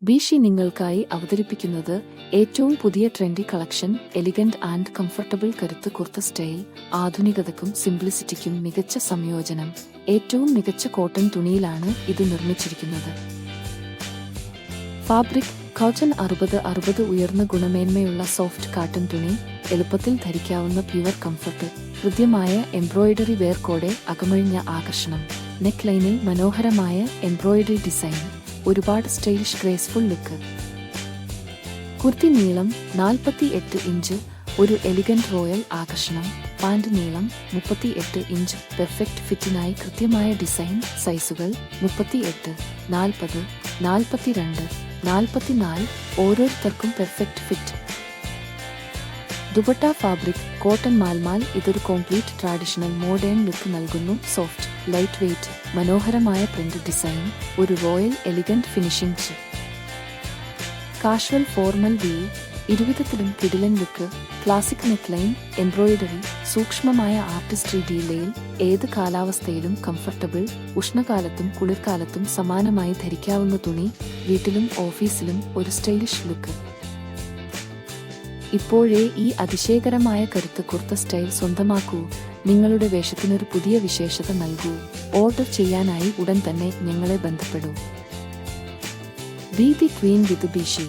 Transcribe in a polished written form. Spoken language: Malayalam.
ബിഷി നിങ്ങൾക്കായി അവതരിപ്പിക്കുന്നത് ഏറ്റവും പുതിയ trendy collection. Elegant and comfortable കരുത്ത് കുർത്ത സ്റ്റൈൽ. ആധുനികതയ്ക്കും സിംപ്ലിസിറ്റിക്കും മികച്ച സംയോജനം. ഏറ്റവും മികച്ച കോട്ടൺ തുണിയിലാണ് ഇത് നിർമ്മിച്ചിരിക്കുന്നത്. ഫാബ്രിക് കോട്ടൺ 60 ഉയർന്ന ഗുണമേന്മയുള്ള സോഫ്റ്റ് കാട്ടൺ തുണി. എളുപ്പത്തിൽ ധരിക്കാവുന്ന പ്യുവർ കംഫർട്ട്. ഹൃദ്യമായ എംബ്രോയിഡറി വേർക്കോടെ അകമഴിഞ്ഞ ആകർഷണം. നെക്ക് ലൈനിൽ മനോഹരമായ എംബ്രോയിഡറി ഡിസൈൻ. ഒരുപാട് സ്റ്റൈലിഷ് ഗ്രേസ്ഫുൾ ലുക്ക്. കുർത്തി നീളം 48 ഇഞ്ച്. ഒരു എലിഗന്റ് റോയൽ ആകർഷണം. പാന്റ് നീളം 38 ഇഞ്ച്. പെർഫെക്റ്റ് ഫിറ്റിനായി കൃത്യമായ ഡിസൈൻ. സൈസുകൾ 38, 40, 42, 44. ഓരോരുത്തർക്കും perfect fit. Dupatta fabric cotton mulmul. ഇതൊരു കോംപ്ലീറ്റ് ട്രഡീഷണൽ മോഡേൺ ലുക്ക് നൽകുന്നു. സോഫ്റ്റ്, ലൈറ്റ് വെയ്റ്റ്, മനോഹരമായ പ്രിന്റ് ഡിസൈൻ. ഒരു royal elegant finishing. Casual formal view. ഇരുവിധത്തിലും കിടിലൻ look. Classic neck line, embroidery, സൂക്ഷ്മമായ ആർട്ടിസ്ട്രി ഡീലയിൽ. ഏത് കാലാവസ്ഥയിലും കംഫർട്ടബിൾ. ഉഷ്ണകാലത്തും കുളിർക്കാലത്തും സമാനമായി ധരിക്കാവുന്ന തുണി. വീട്ടിലും ഓഫീസിലും ഒരു സ്റ്റൈലിഷ് ലുക്ക്. ഇപ്പോഴേ ഈ അതിശയകരമായ കരുത്ത് കുർത്ത സ്റ്റൈൽ സ്വന്തമാക്കൂ. നിങ്ങളുടെ വേഷത്തിനൊരു പുതിയ വിശേഷത നൽകൂ. ഓർഡർ ചെയ്യാനായി ഉടൻ തന്നെ ഞങ്ങളെ ബന്ധപ്പെടൂ. Be the queen with ബിഷി.